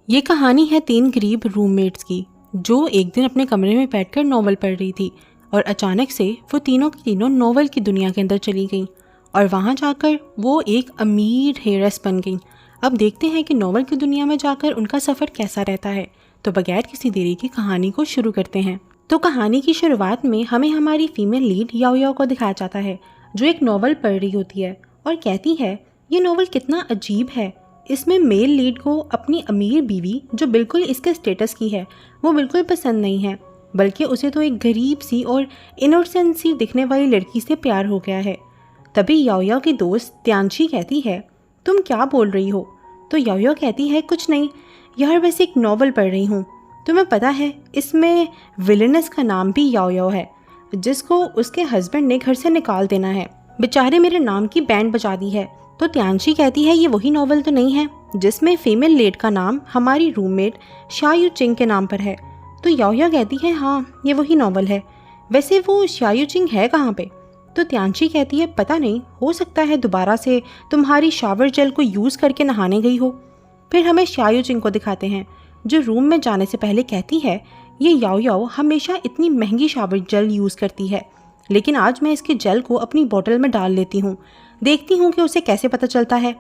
ये कहानी है 3 गरीब रूममेट्स की जो एक दिन अपने कमरे में बैठकर नॉवल पढ़ रही थी और अचानक से वो तीनों की तीनों नॉवल की दुनिया के अंदर चली गईं और वहाँ जाकर वो एक अमीर हेयरस बन गईं। अब देखते हैं कि नॉवल की दुनिया में जाकर उनका सफ़र कैसा रहता है। तो बगैर किसी देरी की कहानी को शुरू करते हैं। तो कहानी की शुरुआत में हमें हमारी फीमेल लीड याओ याओ को दिखाया जाता है जो एक नॉवल पढ़ रही होती है और कहती है ये नॉवल कितना अजीब है। इसमें मेल लीड को अपनी अमीर बीवी जो बिल्कुल इसके स्टेटस की है वो बिल्कुल पसंद नहीं है, बल्कि उसे तो एक गरीब सी और इनोसेंट सी दिखने वाली लड़की से प्यार हो गया है। तभी याओ याओ की दोस्त त्यांशी कहती है तुम क्या बोल रही हो। तो याओ याओ कहती है कुछ नहीं यार, बस एक नॉवल पढ़ रही हूँ। तुम्हें पता है इसमें विलेनस का नाम भी याओ याओ है जिसको उसके हस्बैंड ने घर से निकाल देना है। बेचारे मेरे नाम की बैंड बजा दी है। तो त्यांशी कहती है ये वही नॉवल तो नहीं है जिसमें फीमेल लीड का नाम हमारी रूममेट शायू चिंग के नाम पर है। तो याओ याओ कहती है हाँ ये वही नॉवल है। वैसे वो शायू चिंग है कहाँ पे। तो त्यांशी कहती है पता नहीं, हो सकता है दोबारा से तुम्हारी शावर जेल को यूज़ करके नहाने गई हो। फिर हमें शायू चिंग को दिखाते हैं जो रूम में जाने से पहले कहती है ये याओ याओ हमेशा इतनी महंगी शावर जेल यूज़ करती है, लेकिन आज मैं इसके जेल को अपनी बोतल में डाल लेती हूँ, देखती हूँ कि उसे कैसे पता चलता है।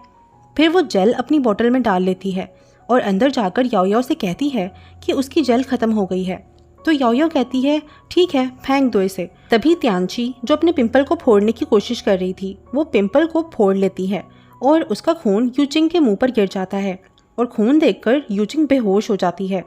फिर वो जेल अपनी बोतल में डाल लेती है और अंदर जाकर याओ याओ से कहती है कि उसकी जेल ख़त्म हो गई है। तो याओ याओ कहती है ठीक है फेंक दो इसे। तभी त्यांशी जो अपने पिंपल को फोड़ने की कोशिश कर रही थी वो पिंपल को फोड़ लेती है और उसका खून यूचिंग के मुंह पर गिर जाता है और खून देखकर यूचिंग बेहोश हो जाती है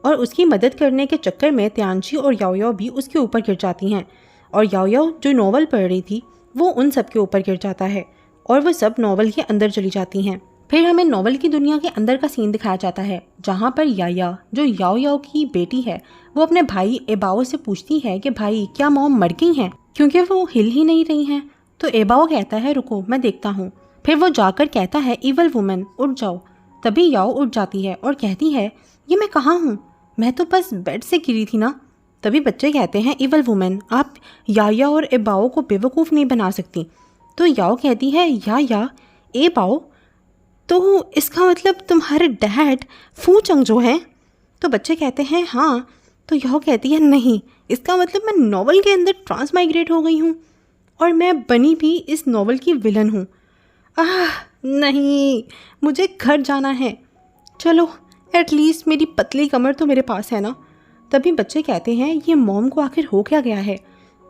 और उसकी मदद करने के चक्कर में त्यांशी और याओ याओ भी उसके ऊपर गिर जाती हैं और याओ याओ जो नॉवल पढ़ रही थी वो उन सब के ऊपर गिर जाता है और वो सब नॉवल के अंदर चली जाती हैं। फिर हमें नॉवल की दुनिया के अंदर का सीन दिखाया जाता है जहाँ पर याया जो याओ याओ की बेटी है वो अपने भाई एबाओ से पूछती है कि भाई क्या मॉम मर गई हैं, क्योंकि वो हिल ही नहीं रही हैं। तो एबाओ कहता है रुको मैं देखता हूँ। फिर वो जाकर कहता है इवल वुमेन उठ जाओ। तभी याओ उठ जाती है और कहती है ये मैं कहाँ हूँ, मैं तो बस बेड से गिरी थी ना। तभी बच्चे कहते हैं इवल वुमेन आप याया और एबाओ को बेवकूफ़ नहीं बना सकती। तो याओ कहती है या एबाओ तो इसका मतलब तुम्हारे डैड फू चंग जो हैं। तो बच्चे कहते हैं हाँ। तो याओ कहती है नहीं, इसका मतलब मैं नॉवल के अंदर ट्रांसमाइग्रेट हो गई हूँ और मैं बनी भी इस नॉवल की विलन हूँ। नहीं, मुझे घर जाना है। चलो एटलीस्ट मेरी पतली कमर तो मेरे पास है ना। तभी बच्चे कहते हैं ये मॉम को आखिर हो क्या गया है।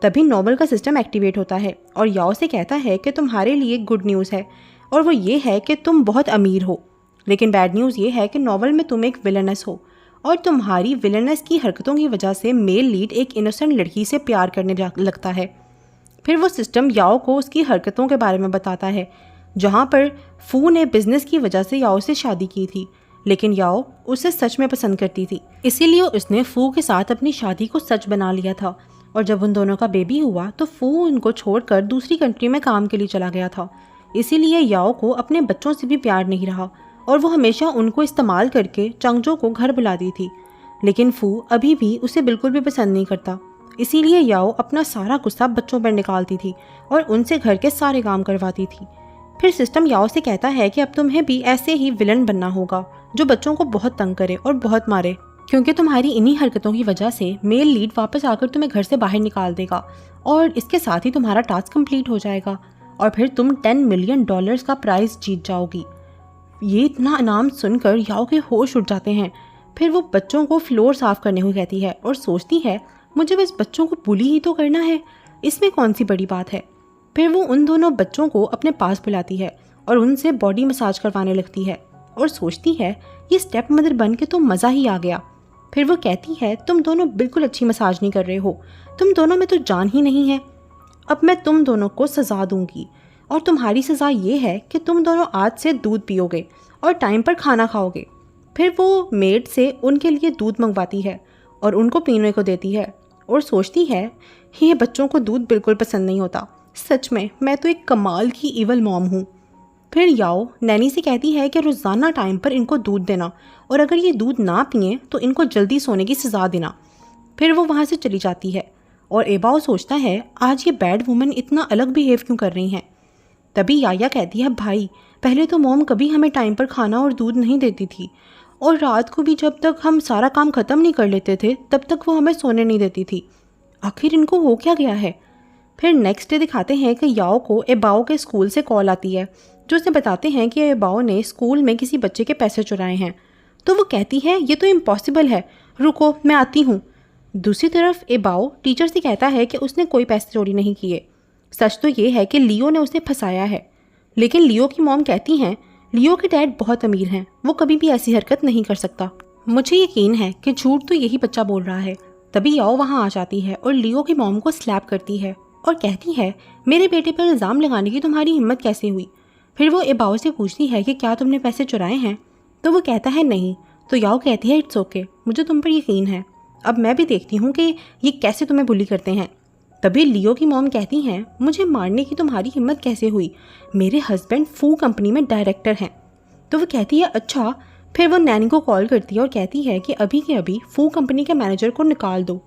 तभी नॉवल का सिस्टम एक्टिवेट होता है और याओ से कहता है कि तुम्हारे लिए गुड न्यूज़ है और वो ये है कि तुम बहुत अमीर हो, लेकिन बैड न्यूज़ ये है कि नॉवल में तुम एक विलनस हो और तुम्हारी विलनस की हरकतों की वजह से मेल लीड एक इनोसेंट लड़की से प्यार करने लगता है। फिर वो सिस्टम याओ को उसकी हरकतों के बारे में बताता है जहाँ पर फू ने बिजनेस की वजह से याओ से शादी की थी, लेकिन याओ उसे सच में पसंद करती थी, इसीलिए उसने फू के साथ अपनी शादी को सच बना लिया था। और जब उन दोनों का बेबी हुआ तो फू उनको छोड़कर दूसरी कंट्री में काम के लिए चला गया था, इसीलिए याओ को अपने बच्चों से भी प्यार नहीं रहा और वो हमेशा उनको इस्तेमाल करके चंगजो को घर बुलाती थी। लेकिन फू अभी भी उसे बिल्कुल भी पसंद नहीं करता, इसीलिए याओ अपना सारा गुस्सा बच्चों पर निकालती थी और उनसे घर के सारे काम करवाती थी। फिर सिस्टम याओ से कहता है कि अब तुम्हें भी ऐसे ही विलन बनना होगा जो बच्चों को बहुत तंग करे और बहुत मारे, क्योंकि तुम्हारी इन्हीं हरकतों की वजह से मेल लीड वापस आकर तुम्हें घर से बाहर निकाल देगा और इसके साथ ही तुम्हारा टास्क कंप्लीट हो जाएगा और फिर तुम $10 मिलियन का प्राइज़ जीत जाओगी। ये इतना इनाम सुनकर याओ के होश उड़ जाते हैं। फिर वो बच्चों को फ्लोर साफ़ करने को कहती है और सोचती है मुझे बस बच्चों को बुली ही तो करना है, इसमें कौन सी बड़ी बात है। फिर वो उन दोनों बच्चों को अपने पास बुलाती है और उनसे बॉडी मसाज करवाने लगती है और सोचती है ये स्टेप मदर बन के तो मज़ा ही आ गया। फिर वो कहती है तुम दोनों बिल्कुल अच्छी मसाज नहीं कर रहे हो, तुम दोनों में तो जान ही नहीं है। अब मैं तुम दोनों को सज़ा दूंगी और तुम्हारी सज़ा ये है कि तुम दोनों आज से दूध पियोगे और टाइम पर खाना खाओगे। फिर वो मेड से उनके लिए दूध मंगवाती है और उनको पीने को देती है और सोचती है ये बच्चों को दूध बिल्कुल पसंद नहीं होता, सच में मैं तो एक कमाल की इवल मॉम हूँ। फिर याओ नैनी से कहती है कि रोज़ाना टाइम पर इनको दूध देना और अगर ये दूध ना पिए तो इनको जल्दी सोने की सज़ा देना। फिर वो वहाँ से चली जाती है और एबाओ सोचता है आज ये बैड वुमन इतना अलग बिहेव क्यों कर रही हैं। तभी याया कहती है भाई पहले तो मॉम कभी हमें टाइम पर खाना और दूध नहीं देती थी और रात को भी जब तक हम सारा काम ख़त्म नहीं कर लेते थे तब तक वो हमें सोने नहीं देती थी। आखिर इनको हो क्या गया है। फिर नेक्स्ट डे दिखाते हैं कि याओ को एबाओ के स्कूल से कॉल आती है, जो उसे बताते हैं कि एबाओ ने स्कूल में किसी बच्चे के पैसे चुराए हैं। तो वो कहती है ये तो इम्पॉसिबल है, रुको मैं आती हूँ। दूसरी तरफ एबाओ टीचर से कहता है कि उसने कोई पैसे चोरी नहीं किए। सच तो ये है कि लियो ने उसे फंसाया है। लेकिन लियो की मॉम कहती हैं लियो के डैड बहुत अमीर हैं, वो कभी भी ऐसी हरकत नहीं कर सकता। मुझे यकीन है कि झूठ तो यही बच्चा बोल रहा है। तभी याओ वहाँ आ जाती है और लियो की मॉम को स्लैप करती है और कहती है मेरे बेटे पर इल्ज़ाम लगाने की तुम्हारी हिम्मत कैसे हुई। फिर वो एबाओ से पूछती है कि क्या तुमने पैसे चुराए हैं, तो वो कहता है नहीं। तो याओ कहती है इट्स ओके, मुझे तुम पर यकीन है, अब मैं भी देखती हूँ कि ये कैसे तुम्हें बुली करते हैं। तभी लियो की मॉम कहती हैं मुझे मारने की तुम्हारी हिम्मत कैसे हुई, मेरे हस्बैंड फू कंपनी में डायरेक्टर हैं। तो वो कहती है अच्छा। फिर वो नैनी को कॉल करती है और कहती है कि अभी के अभी फू कंपनी के मैनेजर को निकाल दो।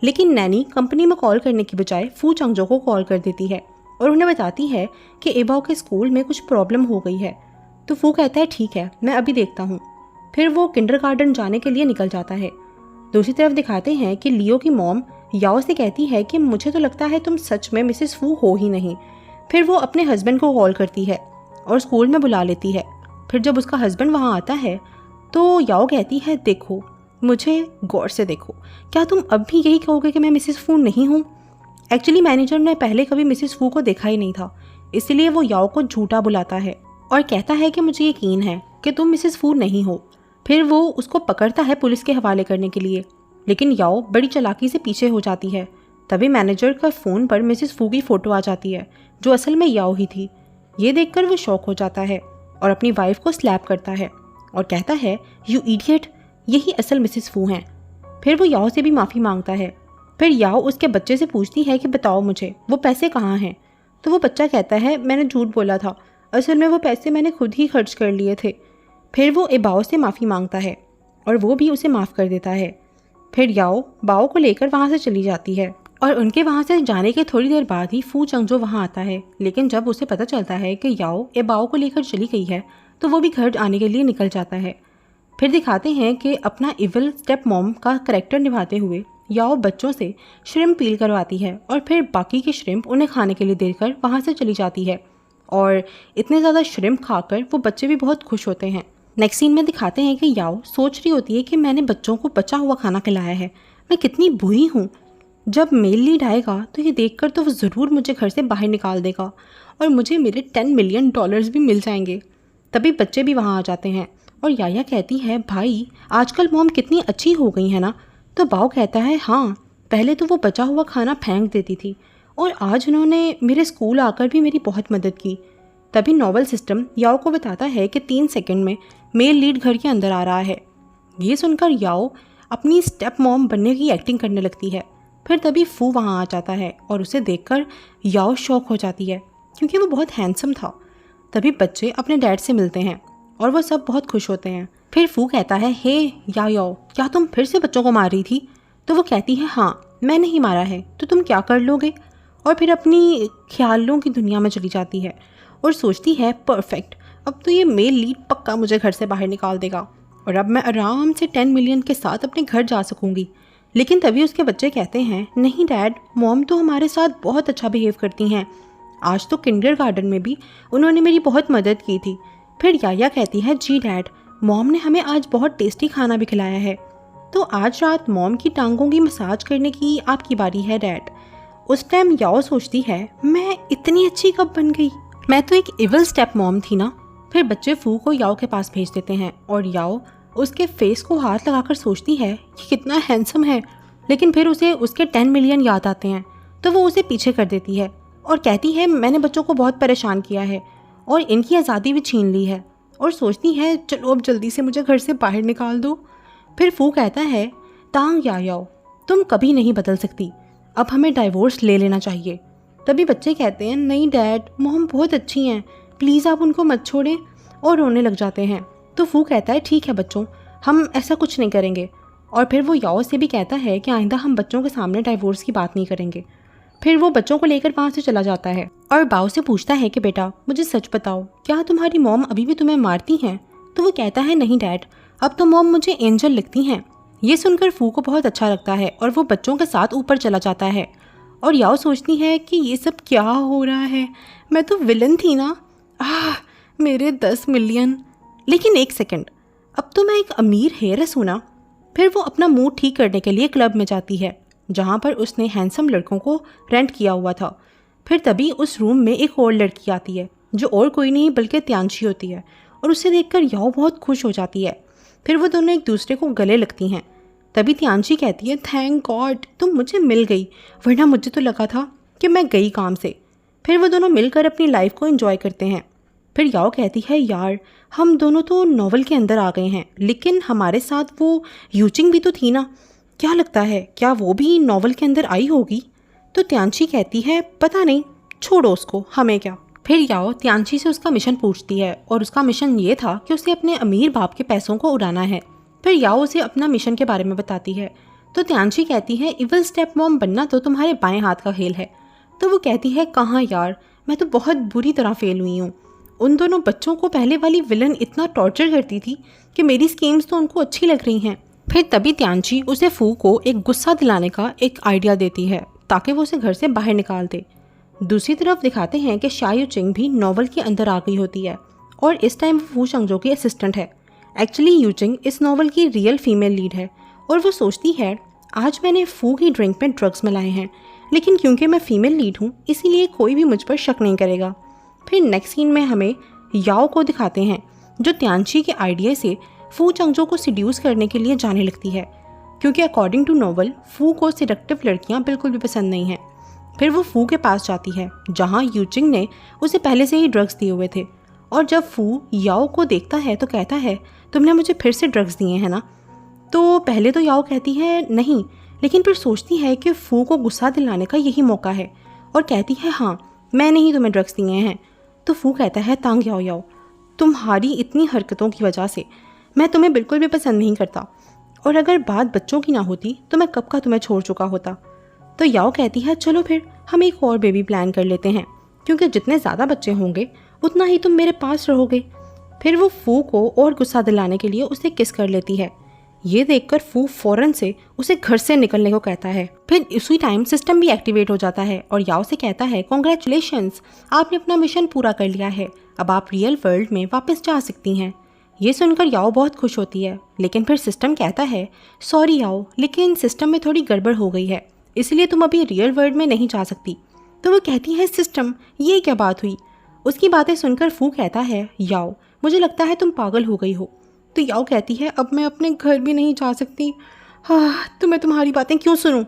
लेकिन नैनी कंपनी में कॉल करने की बजाय फू चंगजो को कॉल कर देती है और उन्हें बताती है कि एबाओ के स्कूल में कुछ प्रॉब्लम हो गई है। तो फू कहता है ठीक है, मैं अभी देखता हूँ। फिर वो किंडरगार्टन जाने के लिए निकल जाता है। दूसरी तरफ दिखाते हैं कि लियो की मॉम याओ से कहती है कि मुझे तो लगता है तुम सच में मिसेस फू हो ही नहीं। फिर वो अपने हस्बैंड को कॉल करती है और स्कूल में बुला लेती है। फिर जब उसका हस्बैंड वहाँ आता है तो याओ कहती है देखो मुझे गौर से देखो, क्या तुम अब भी यही कहोगे कि मैं मिसेस फू नहीं हूँ। एक्चुअली मैनेजर ने पहले कभी मिसेस फू को देखा ही नहीं था, इसलिए वो याओ को झूठा बुलाता है और कहता है कि मुझे यकीन है कि तुम मिसेस फू नहीं हो। फिर वो उसको पकड़ता है पुलिस के हवाले करने के लिए, लेकिन याओ बड़ी चालाकी से पीछे हो जाती है। तभी मैनेजर का फ़ोन पर मिसेस फू की फ़ोटो आ जाती है, जो असल में याओ ही थी। ये देखकर वो शॉक हो जाता है और अपनी वाइफ को स्लैप करता है और कहता है यू इडियट, यही असल मिसेस फू हैं। फिर वो याओ से भी माफ़ी मांगता है। फिर याओ उसके बच्चे से पूछती है कि बताओ मुझे वो पैसे कहाँ हैं। तो वो बच्चा कहता है मैंने झूठ बोला था, असल में वो पैसे मैंने खुद ही खर्च कर लिए थे। फिर वो एबाओ से माफ़ी मांगता है और वो भी उसे माफ़ कर देता है। फिर याओ बाओ को लेकर वहाँ से चली जाती है और उनके वहाँ से जाने के थोड़ी देर बाद ही फू चंगजो वहाँ आता है। लेकिन जब उसे पता चलता है कि याओ एबाओ को लेकर चली गई है तो वो भी घर आने के लिए निकल जाता है। फिर दिखाते हैं कि अपना इविल स्टेप मॉम का करैक्टर निभाते हुए याओ बच्चों से श्रिम्प पील करवाती है और फिर बाकी के श्रिम्प उन्हें खाने के लिए देकर वहाँ से चली जाती है। और इतने ज़्यादा श्रिम्प खाकर वो बच्चे भी बहुत खुश होते हैं। नेक्स्ट सीन में दिखाते हैं कि याओ सोच रही होती है कि मैंने बच्चों को बचा हुआ खाना खिलाया है, मैं कितनी बुरी हूँ। जब मेल लीड आएगा तो ये देखकर तो वो ज़रूर मुझे घर से बाहर निकाल देगा और मुझे मेरे $10 मिलियन भी मिल जाएंगे। तभी बच्चे भी वहाँ आ जाते हैं और याया कहती है भाई आजकल मॉम कितनी अच्छी हो गई है ना। तो बाओ कहता है हाँ, पहले तो वो बचा हुआ खाना फेंक देती थी और आज उन्होंने मेरे स्कूल आकर भी मेरी बहुत मदद की। तभी नोबल सिस्टम याओ को बताता है कि 3 सेकंड में मेल लीड घर के अंदर आ रहा है। ये सुनकर याओ अपनी स्टेप मॉम बनने की एक्टिंग करने लगती है। फिर तभी फू वहाँ आ जाता है और उसे देखकर याओ शॉक हो जाती है क्योंकि वो बहुत हैंडसम था। तभी बच्चे अपने डैड से मिलते हैं और वो सब बहुत खुश होते हैं। फिर फू कहता है हे याओ, क्या तुम फिर से बच्चों को मार रही थी। तो वो कहती है हाँ मैंने ही मारा है, तो तुम क्या कर लोगे। और फिर अपनी ख्यालों की दुनिया में चली जाती है और सोचती है परफेक्ट, अब तो ये मेल लीड पक्का मुझे घर से बाहर निकाल देगा और अब मैं आराम से 10 मिलियन के साथ अपने घर जा सकूंगी। लेकिन तभी उसके बच्चे कहते हैं नहीं डैड, मॉम तो हमारे साथ बहुत अच्छा बिहेव करती हैं, आज तो किंडरगार्टन में भी उन्होंने मेरी बहुत मदद की थी। फिर याया कहती है जी डैड, मॉम ने हमें आज बहुत टेस्टी खाना भी खिलाया है, तो आज रात मॉम की टांगों की मसाज करने की आपकी बारी है डैड। उस टाइम याओ सोचती है मैं इतनी अच्छी कब बन गई, मैं तो एक इविल स्टेप मॉम थी ना। फिर बच्चे फू को याओ के पास भेज देते हैं और याओ उसके फेस को हाथ लगाकर सोचती है कि कितना हैंडसम है। लेकिन फिर उसे उसके 10 मिलियन याद आते हैं तो वो उसे पीछे कर देती है और कहती है मैंने बच्चों को बहुत परेशान किया है और इनकी आज़ादी भी छीन ली है, और सोचती है चलो अब जल्दी से मुझे घर से बाहर निकाल दो। फिर फू कहता है तांग याओ, तुम कभी नहीं बदल सकती, अब हमें डाइवोर्स ले लेना चाहिए। तभी बच्चे कहते हैं नहीं डैड, मॉम बहुत अच्छी हैं, प्लीज़ आप उनको मत छोड़ें, और रोने लग जाते हैं। तो फू कहता है ठीक है बच्चों, हम ऐसा कुछ नहीं करेंगे। और फिर वो याओ से भी कहता है कि आइंदा हम बच्चों के सामने डाइवोर्स की बात नहीं करेंगे। फिर वो बच्चों को लेकर वहाँ से चला जाता है और बाओ से पूछता है कि बेटा मुझे सच बताओ, क्या तुम्हारी मॉम अभी भी तुम्हें मारती हैं। तो वो कहता है नहीं डैड, अब तो मॉम मुझे एंजल लगती हैं। ये सुनकर फू को बहुत अच्छा लगता है और वो बच्चों के साथ ऊपर चला जाता है। और याओ सोचती है कि ये सब क्या हो रहा है, मैं तो विलन थी ना। मेरे 10 मिलियन। लेकिन एक सेकंड, अब तो मैं एक अमीर हेयरस हूँ ना। फिर वो अपना मूड ठीक करने के लिए क्लब में जाती है जहाँ पर उसने हैंडसम लड़कों को रेंट किया हुआ था। फिर तभी उस रूम में एक और लड़की आती है जो और कोई नहीं बल्कि त्यांशी होती है और उसे देखकर याओ बहुत खुश हो जाती है। फिर वो दोनों एक दूसरे को गले लगती हैं। तभी त्यांशी कहती है, थैंक गॉड तुम मुझे मिल गई, वरना मुझे तो लगा था कि मैं गई काम से। फिर वो दोनों मिलकर अपनी लाइफ को एंजॉय करते हैं। फिर याओ कहती है, यार हम दोनों तो नॉवल के अंदर आ गए हैं, लेकिन हमारे साथ वो यूचिंग भी तो थी ना, क्या लगता है क्या वो भी नॉवल के अंदर आई होगी? तो त्यांशी कहती है, पता नहीं, छोड़ो उसको, हमें क्या। फिर याओ त्यांशी से उसका मिशन पूछती है और उसका मिशन ये था कि उसे अपने अमीर बाप के पैसों को उड़ाना है। फिर याओ उसे अपना मिशन के बारे में बताती है। तो त्यांशी कहती है, इविल स्टेप मॉम बनना तो तुम्हारे बाएं हाथ का खेल है। तो वो कहती है, कहाँ यार, मैं तो बहुत बुरी तरह फेल हुई हूँ। उन दोनों बच्चों को पहले वाली विलन इतना टॉर्चर करती थी कि मेरी स्कीम्स तो उनको अच्छी लग रही हैं। फिर तभी त्यांशी उसे फू को एक गुस्सा दिलाने का एक आइडिया देती है ताकि वो उसे घर से बाहर निकाल दे। दूसरी तरफ दिखाते हैं कि शा यूचिंग भी नॉवल के अंदर आ गई होती है और इस टाइम वो फू चंगजो की असिस्टेंट है। एक्चुअली यूचिंग इस नॉवल की रियल फीमेल लीड है और वो सोचती है, आज मैंने फू की ड्रिंक में ड्रग्स मिलाए हैं, लेकिन क्योंकि मैं फीमेल लीड हूँ इसीलिए कोई भी मुझ पर शक नहीं करेगा। फिर नेक्स्ट सीन में हमें याओ को दिखाते हैं जो त्यांशी के आइडिया से फू चंगजो को सिड्यूस करने के लिए जाने लगती है, क्योंकि अकॉर्डिंग टू नॉवल फू को सिडक्टिव लड़कियां बिल्कुल भी पसंद नहीं हैं। फिर वो फू के पास जाती है जहां यूचिंग ने उसे पहले से ही ड्रग्स दिए हुए थे और जब फू याओ को देखता है तो कहता है, तुमने मुझे फिर से ड्रग्स दिए हैं ना? तो पहले तो याओ कहती है नहीं, लेकिन फिर सोचती है कि फू को गुस्सा दिलाने का यही मौका है और कहती है, हाँ मैंने ही तुम्हें ड्रग्स दिए हैं। तो फू कहता है, तांग याओ याओ, तुम्हारी इतनी हरकतों की वजह से मैं तुम्हें बिल्कुल भी पसंद नहीं करता और अगर बात बच्चों की ना होती तो मैं कब का तुम्हें छोड़ चुका होता। तो याओ कहती है, चलो फिर हम एक और बेबी प्लान कर लेते हैं, क्योंकि जितने ज़्यादा बच्चे होंगे उतना ही तुम मेरे पास रहोगे। फिर वो फू को और गुस्सा दिलाने के लिए उसे किस कर लेती है। ये देखकर फू फौरन से उसे घर से निकलने को कहता है। फिर उसी टाइम सिस्टम भी एक्टिवेट हो जाता है और याओ से कहता है, कॉन्ग्रेचुलेशंस, आपने अपना मिशन पूरा कर लिया है, अब आप रियल वर्ल्ड में वापस जा सकती हैं। ये सुनकर याओ बहुत खुश होती है, लेकिन फिर सिस्टम कहता है, सॉरी याओ, लेकिन सिस्टम में थोड़ी गड़बड़ हो गई है, इसलिए तुम अभी रियल वर्ल्ड में नहीं जा सकती। तो वो कहती है, सिस्टम ये क्या बात हुई? उसकी बातें सुनकर फू कहता है, याओ मुझे लगता है तुम पागल हो गई हो। तो याओ कहती है, अब मैं अपने घर भी नहीं जा सकती, तो मैं तुम्हारी बातें क्यों सुनूं?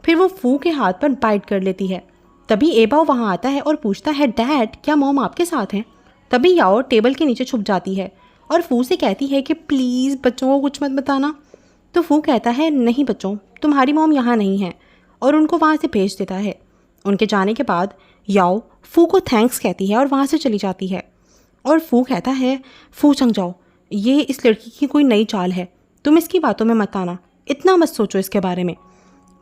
फिर वो फू के हाथ पर बाइट कर लेती है। तभी एबाओ वहाँ आता है और पूछता है, डैड क्या मॉम आपके साथ हैं? तभी याओ टेबल के नीचे छुप जाती है और फू से कहती है कि प्लीज़ बच्चों को कुछ मत बताना। तो फू कहता है, नहीं बच्चों, तुम्हारी मॉम यहाँ नहीं है, और उनको वहाँ से भेज देता है। उनके जाने के बाद याओ फू को थैंक्स कहती है और वहाँ से चली जाती है। और फू कहता है, फू चंगजो, ये इस लड़की की कोई नई चाल है, तुम इसकी बातों में मत आना, इतना मत सोचो इसके बारे में।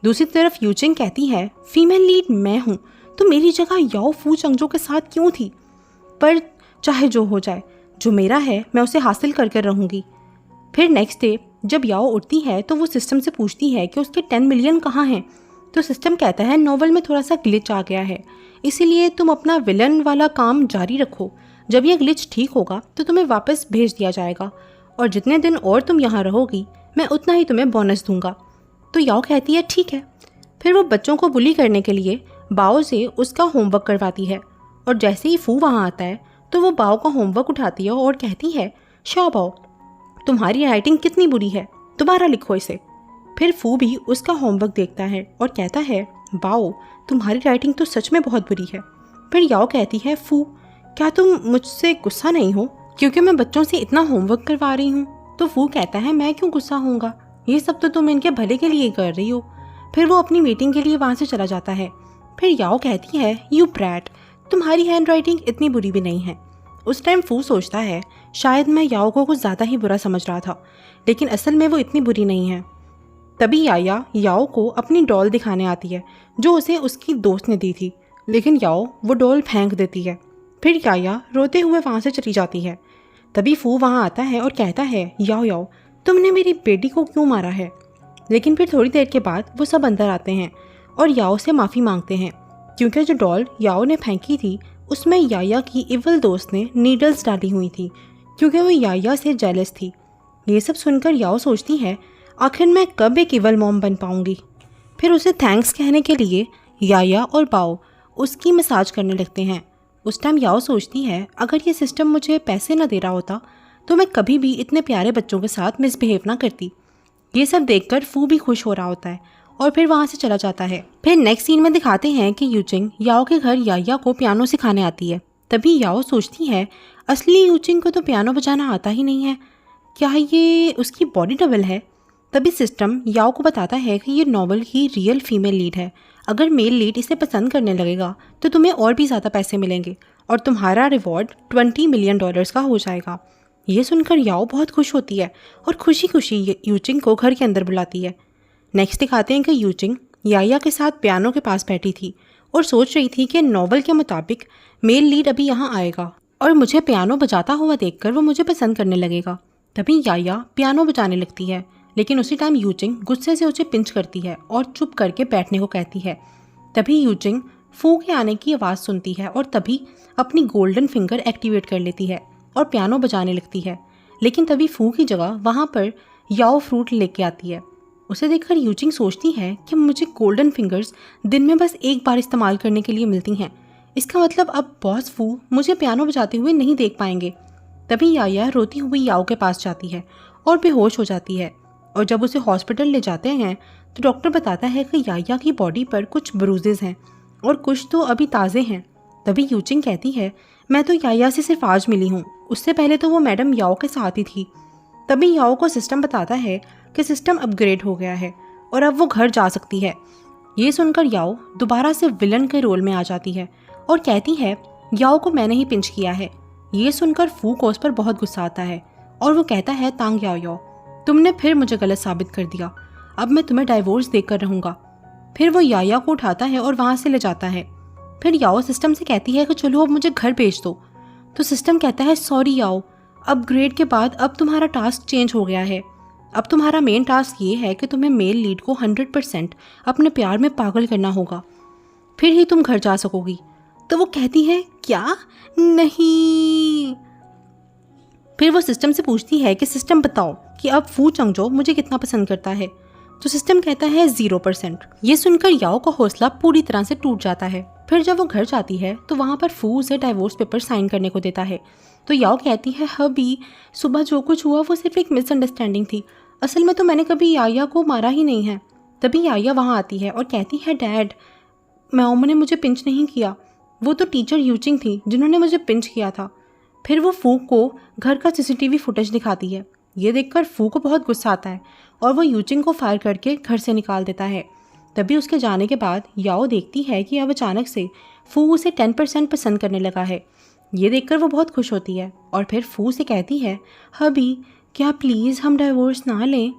दूसरी तरफ यूचिंग कहती है, फीमेल लीड मैं हूँ तो मेरी जगह याओ फू चंगजो के साथ क्यों थी? पर चाहे जो हो जाए, जो मेरा है मैं उसे हासिल कर कर रहूँगी। फिर नेक्स्ट डे जब याओ उठती है तो वो सिस्टम से पूछती है कि उसके 10 मिलियन कहाँ हैं। तो सिस्टम कहता है, नॉवल में थोड़ा सा ग्लिच आ गया है, इसीलिए तुम अपना विलन वाला काम जारी रखो, जब ये ग्लिच ठीक होगा तो तुम्हें वापस भेज दिया जाएगा और जितने दिन और तुम यहाँ रहोगी मैं उतना ही तुम्हें बोनस दूंगा। तो याओ कहती है, ठीक है। फिर वो बच्चों को बुली करने के लिए बाओ से उसका होमवर्क करवाती है और जैसे ही फू वहाँ आता है तो वो बाओ का होमवर्क उठाती है और कहती है, शाओ बाओ, तुम्हारी राइटिंग कितनी बुरी है, दोबारा लिखो इसे। फिर फू भी उसका होमवर्क देखता है और कहता है, बाओ तुम्हारी राइटिंग तो सच में बहुत बुरी है। फिर याओ कहती है, फू क्या तुम मुझसे गुस्सा नहीं हो क्योंकि मैं बच्चों से इतना होमवर्क करवा रही हूँ? तो फू कहता है, मैं क्यों गुस्सा होऊंगा, ये सब तो तुम इनके भले के लिए कर रही हो। फिर वो अपनी मीटिंग के लिए वहाँ से चला जाता है। फिर याओ कहती है, यू ब्रैट, तुम्हारी हैंड राइटिंग इतनी बुरी भी नहीं है। उस टाइम फू सोचता है, शायद मैं याओ को कुछ ज़्यादा ही बुरा समझ रहा था, लेकिन असल में वो इतनी बुरी नहीं है। तभी याया याओ को अपनी डॉल दिखाने आती है जो उसे उसकी दोस्त ने दी थी, लेकिन याओ वो डॉल फेंक देती है। फिर याया रोते हुए वहाँ से चली जाती है। तभी फू वहाँ आता है और कहता है, याओ याओ तुमने मेरी बेटी को क्यों मारा है? लेकिन फिर थोड़ी देर के बाद वो सब अंदर आते हैं और याओ से माफ़ी मांगते हैं, क्योंकि जो डॉल याओ ने फेंकी थी उसमें याया की इवल दोस्त ने नीडल्स डाली हुई थी, क्योंकि वो याया से जेलस थी। ये सब सुनकर याओ सोचती है, आखिर मैं कब एक इवल मॉम बन पाऊंगी। फिर उसे थैंक्स कहने के लिए याया और बाओ उसकी मसाज करने लगते हैं। उस टाइम याओ सोचती है, अगर ये सिस्टम मुझे पैसे ना दे रहा होता तो मैं कभी भी इतने प्यारे बच्चों के साथ मिसबिहेव ना करती। ये सब देखकर फू भी खुश हो रहा होता है और फिर वहाँ से चला जाता है। फिर नेक्स्ट सीन में दिखाते हैं कि यूचिंग याओ के घर याया को पियानो सिखाने आती है। तभी याओ सोचती है, असली यूचिंग को तो पियानो बजाना आता ही नहीं है, क्या ये उसकी बॉडी डबल है? तभी सिस्टम याओ को बताता है कि ये नॉवल की रियल फीमेल लीड है। अगर मेल लीड इसे पसंद करने लगेगा तो तुम्हें और भी ज़्यादा पैसे मिलेंगे और तुम्हारा रिवॉर्ड $20 मिलियन का हो जाएगा। ये सुनकर याओ बहुत खुश होती है और खुशी खुशी यूचिंग को घर के अंदर बुलाती है। नेक्स्ट दिखाते हैं कि यूचिंग याया के साथ पियानो के पास बैठी थी और सोच रही थी कि नॉवल के मुताबिक मेल लीड अभी यहाँ आएगा और मुझे पियानो बजाता हुआ देखकर वो मुझे पसंद करने लगेगा। तभी याया पियानो बजाने लगती है, लेकिन उसी टाइम यूचिंग गुस्से से उसे पिंच करती है और चुप करके बैठने को कहती है। तभी यूचिंग फू के आने की आवाज़ सुनती है और तभी अपनी गोल्डन फिंगर एक्टिवेट कर लेती है और पियानो बजाने लगती है। लेकिन तभी फू की जगह वहाँ पर याओ फ्रूट लेके आती है। उसे देखकर यूचिंग सोचती है कि मुझे गोल्डन फिंगर्स दिन में बस एक बार इस्तेमाल करने के लिए मिलती हैं, इसका मतलब अब बॉस फू मुझे पियानो बजाते हुए नहीं देख पाएंगे। तभी याया रोती हुई याओ के पास जाती है और बेहोश हो जाती है और जब उसे हॉस्पिटल ले जाते हैं तो डॉक्टर बताता है कि याया की बॉडी पर कुछ ब्रूजेस हैं और कुछ तो अभी ताज़े हैं। तभी यूचिंग कहती है, मैं तो याया से सिर्फ आज मिली हूँ, उससे पहले तो वो मैडम याओ के साथ ही थी। तभी याओ को सिस्टम बताता है कि सिस्टम अपग्रेड हो गया है और अब वो घर जा सकती है। ये सुनकर याओ दोबारा से विलन के रोल में आ जाती है और कहती है, याओ को मैंने ही पिंच किया है। ये सुनकर फू को उस पर बहुत गुस्सा आता है और वो कहता है, तांग याओ, तुमने फिर मुझे गलत साबित कर दिया, अब मैं तुम्हें डाइवोर्स देकर रहूँगा। फिर वो याया को उठाता है और वहाँ से ले जाता है। फिर याओ सिस्टम से कहती है कि चलो अब मुझे घर भेज दो। तो सिस्टम कहता है, सॉरी याओ, अपग्रेड के बाद अब तुम्हारा टास्क चेंज हो गया है। अब तुम्हारा मेन टास्क ये है कि तुम्हें मेल लीड को 100% अपने प्यार में पागल करना होगा, फिर ही तुम घर जा सकोगी। तो वो कहती है, क्या? नहीं। फिर वो सिस्टम से पूछती है कि सिस्टम बताओ कि अब फू चंगजो मुझे कितना पसंद करता है। तो सिस्टम कहता है 0%। ये सुनकर याओ का हौसला पूरी तरह से टूट जाता है। फिर जब वो घर जाती है तो वहाँ पर फू उसे डाइवोर्स पेपर साइन करने को देता है। तो याओ कहती है, हबी, सुबह जो कुछ हुआ वो सिर्फ एक मिसअंडरस्टैंडिंग थी, असल में तो मैंने कभी याया को मारा ही नहीं है। तभी याया वहाँ आती है और कहती है, डैड, मॉम ने मुझे पिंच नहीं किया, वो तो टीचर यूचिंग थी जिन्होंने मुझे पिंच किया था। फिर वो फू को घर का CCTV फुटेज दिखाती है। ये देखकर फू को बहुत गुस्सा आता है और वो यूचिंग को फायर करके घर से निकाल देता है। तभी उसके जाने के बाद याओ देखती है कि अब अचानक से फू उसे 10% पसंद करने लगा है। ये देखकर वो बहुत खुश होती है और फिर फू से कहती है, हबी, क्या प्लीज़ हम डाइवोर्स ना लें?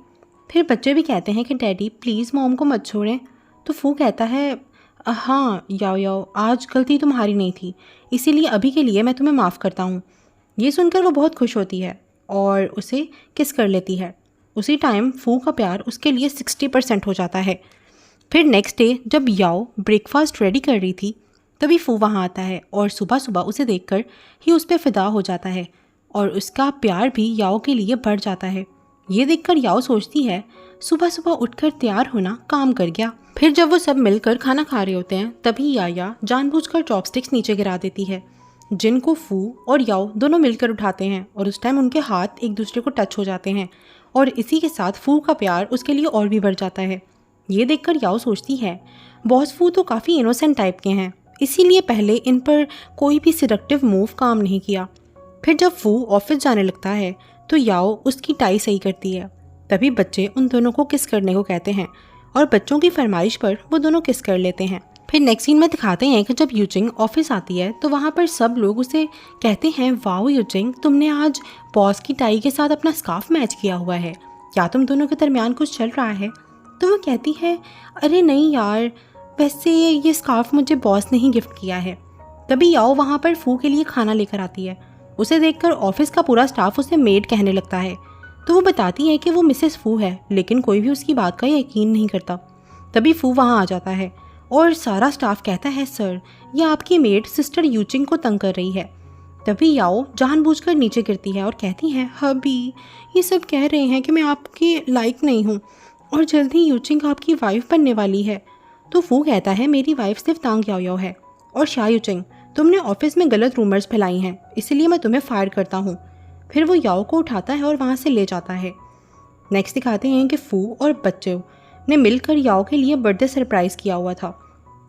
फिर बच्चे भी कहते हैं कि डैडी प्लीज़ मॉम को मत छोड़ें। तो फू कहता है, हाँ याओ, आज गलती तुम्हारी नहीं थी, इसीलिए अभी के लिए मैं तुम्हें माफ़ करता हूँ। ये सुनकर वो बहुत खुश होती है और उसे किस कर लेती है। उसी टाइम फू का प्यार उसके लिए 60% हो जाता है। फिर नेक्स्ट डे जब याओ ब्रेकफास्ट रेडी कर रही थी तभी फू वहाँ आता है और सुबह सुबह उसे देखकर ही उस पर फिदा हो जाता है और उसका प्यार भी याओ के लिए बढ़ जाता है। ये देखकर याओ सोचती है, सुबह सुबह उठकर तैयार होना काम कर गया। फिर जब वो सब मिलकर खाना खा रहे होते हैं तभी याया जानबूझकर चॉपस्टिक्स नीचे गिरा देती है, जिनको फू और याओ दोनों मिलकर उठाते हैं और उस टाइम उनके हाथ एक दूसरे को टच हो जाते हैं और इसी के साथ फू का प्यार उसके लिए और भी बढ़ जाता है। ये देखकर याओ सोचती है, बॉस फू तो काफ़ी इनोसेंट टाइप के हैं, इसीलिए पहले इन पर कोई भी सिडक्टिव मूव काम नहीं किया। फिर जब फू ऑफिस जाने लगता है तो याओ उसकी टाई सही करती है। तभी बच्चे उन दोनों को किस करने को कहते हैं और बच्चों की फरमाइश पर वो दोनों किस कर लेते हैं। फिर नेक्स्ट सीन में दिखाते हैं कि जब यूचिंग ऑफिस आती है तो वहाँ पर सब लोग उसे कहते हैं, वाओ यूचिंग, तुमने आज बॉस की टाई के साथ अपना स्कार्फ मैच किया हुआ है, क्या तुम दोनों के दरमियान कुछ चल रहा है? तो वो कहती है, अरे नहीं यार, वैसे ये स्कार्फ मुझे बॉस ने ही गिफ्ट किया है। तभी याओ वहाँ पर फू के लिए खाना लेकर आती है। उसे देखकर ऑफिस का पूरा स्टाफ उसे मेड कहने लगता है। तो वो बताती है कि वो मिसेस फू है, लेकिन कोई भी उसकी बात का यकीन नहीं करता। तभी फू वहाँ आ जाता है और सारा स्टाफ कहता है, सर ये आपकी मेड सिस्टर यूचिंग को तंग कर रही है। तभी याओ जानबूझकर नीचे गिरती है और कहती है, हबी ये सब कह रहे हैं कि मैं आपके लायक नहीं हूँ और जल्दी यूचिंग आपकी वाइफ बनने वाली है। तो फू कहता है, मेरी वाइफ सिर्फ तांग याओ है और शा यूचिंग तुमने ऑफिस में गलत रूमर्स फैलाई हैं, इसलिए मैं तुम्हें फायर करता हूँ। फिर वो याओ को उठाता है और वहाँ से ले जाता है। नेक्स्ट दिखाते हैं कि फू और बच्चों ने मिलकर याओ के लिए बर्थडे सरप्राइज़ किया हुआ था।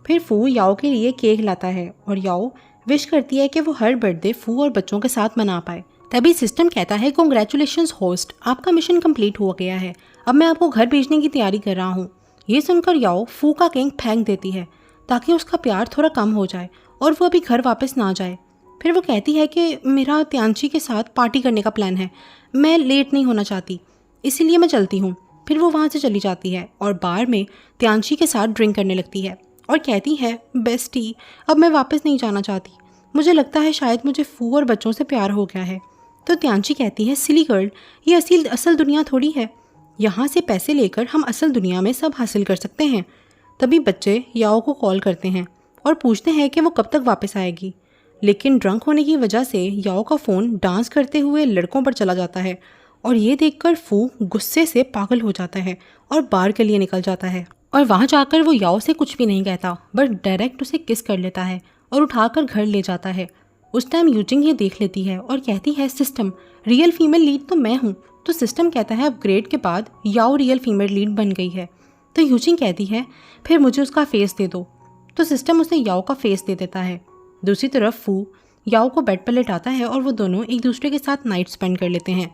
फिर फू याओ के लिए केक लाता है और याओ विश करती है कि वो हर बर्थडे फू और बच्चों के साथ मना पाए। तभी सिस्टम कहता है, कॉन्ग्रेचुलेशंस होस्ट, आपका मिशन कंप्लीट हो गया है, अब मैं आपको घर भेजने की तैयारी कर रहा हूँ। ये सुनकर याओ फू का केक फेंक देती है ताकि उसका प्यार थोड़ा कम हो जाए और वो अभी घर वापस ना जाए। फिर वो कहती है कि मेरा त्यांची के साथ पार्टी करने का प्लान है, मैं लेट नहीं होना चाहती, इसीलिए मैं चलती हूँ। फिर वो वहाँ से चली जाती है और बार में त्यांची के साथ ड्रिंक करने लगती है और कहती है, बेस्टी अब मैं वापस नहीं जाना चाहती, मुझे लगता है शायद मुझे फू और बच्चों से प्यार हो गया है। तो त्यांची कहती है, सिली गर्ल ये असल दुनिया थोड़ी है, यहाँ से पैसे लेकर हम असल दुनिया में सब हासिल कर सकते हैं। तभी बच्चे याओ को कॉल करते हैं और पूछते हैं कि वो कब तक वापस आएगी, लेकिन ड्रंक होने की वजह से याओ का फ़ोन डांस करते हुए लड़कों पर चला जाता है और ये देखकर फू गुस्से से पागल हो जाता है और बार के लिए निकल जाता है। और वहाँ जाकर वो याओ से कुछ भी नहीं कहता, बट डायरेक्ट उसे किस कर लेता है और उठाकर घर ले जाता है। उस टाइम यूचिंग ये देख लेती है और कहती है, सिस्टम रियल फीमेल लीड तो मैं हूँ। तो सिस्टम कहता है, अपग्रेड के बाद याओ रियल फीमेल लीड बन गई है। तो यूचिंग कहती है, फिर मुझे उसका फेस दे दो। तो सिस्टम उसे याओ का फेस दे देता है। दूसरी तरफ फू याओ को बेड पर लेटाता है और वो दोनों एक दूसरे के साथ नाइट स्पेंड कर लेते हैं।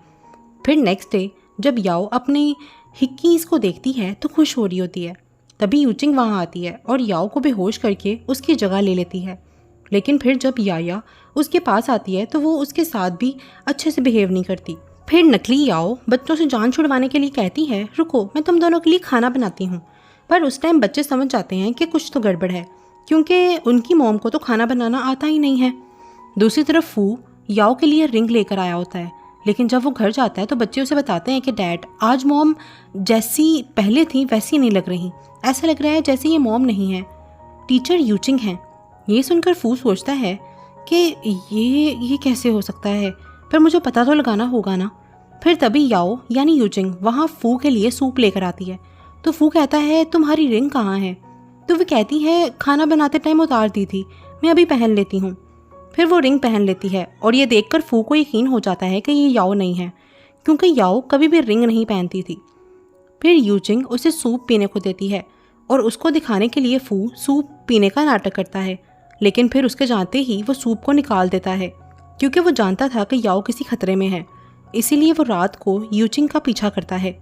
फिर नेक्स्ट डे जब याओ अपनी हिक्कीज़ को देखती है तो खुश हो रही होती है। तभी यूचिंग वहाँ आती है और याओ को बेहोश करके उसकी जगह ले लेती है। लेकिन फिर जब याया उसके पास आती है तो वो उसके साथ भी अच्छे से बिहेव नहीं करती। फिर नकली याओ बच्चों से जान छुड़वाने के लिए कहती है, रुको मैं तुम दोनों के लिए खाना बनाती हूँ। पर उस टाइम बच्चे समझ जाते हैं कि कुछ तो गड़बड़ है, क्योंकि उनकी मॉम को तो खाना बनाना आता ही नहीं है। दूसरी तरफ फू याओ के लिए रिंग लेकर आया होता है, लेकिन जब वो घर जाता है तो बच्चे उसे बताते हैं कि डैड आज मॉम जैसी पहले थी वैसी नहीं लग रही, ऐसा लग रहा है जैसे ये मॉम नहीं है, टीचर यूचिंग हैं। ये सुनकर फू सोचता है कि ये कैसे हो सकता है, पर मुझे पता तो लगाना होगा ना। फिर तभी याओ यानी यूचिंग वहाँ फू के लिए सूप लेकर आती है। तो फू कहता है, तुम्हारी रिंग कहाँ है? तो वो कहती है, खाना बनाते टाइम उतार दी थी, मैं अभी पहन लेती हूँ। फिर वो रिंग पहन लेती है और ये देखकर फू को यकीन हो जाता है कि ये याओ नहीं है, क्योंकि याओ कभी भी रिंग नहीं पहनती थी। फिर यूचिंग उसे सूप पीने को देती है और उसको दिखाने के लिए फू सूप पीने का नाटक करता है, लेकिन फिर उसके जाते ही वो सूप को निकाल देता है, क्योंकि वो जानता था कि याओ किसी खतरे में है। इसीलिए वो रात को यूचिंग का पीछा करता है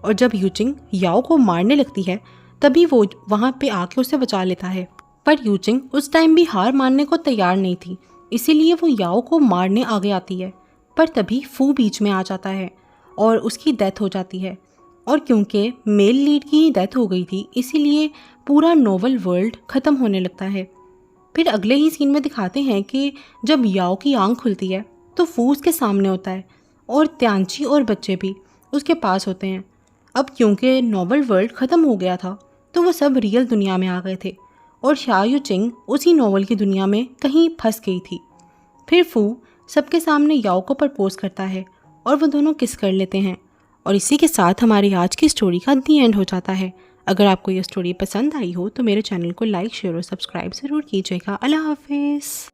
और जब यूचिंग याओ को मारने लगती है तभी वो वहाँ पे आके उसे बचा लेता है। पर यूचिंग उस टाइम भी हार मानने को तैयार नहीं थी, इसीलिए वो याओ को मारने आगे आती है। पर तभी फू बीच में आ जाता है और उसकी डेथ हो जाती है। और क्योंकि मेल लीड की ही डेथ हो गई थी, इसीलिए पूरा नोवेल वर्ल्ड ख़त्म होने लगता है। फिर अगले ही सीन में दिखाते हैं कि जब याओ की आंख खुलती है तो फू उसके सामने होता है और त्यांची और बच्चे भी उसके पास होते हैं। अब क्योंकि नोवेल वर्ल्ड ख़त्म हो गया था तो वो सब रियल दुनिया में आ गए थे और शा यूचिंग उसी नोवेल की दुनिया में कहीं फंस गई थी। फिर फू सबके सामने याओ को प्रपोज करता है और वो दोनों किस कर लेते हैं। और इसी के साथ हमारी आज की स्टोरी का दी एंड हो जाता है। अगर आपको ये स्टोरी पसंद आई हो तो मेरे चैनल को लाइक शेयर और सब्सक्राइब ज़रूर कीजिएगा। अल्लाह हाफिज़।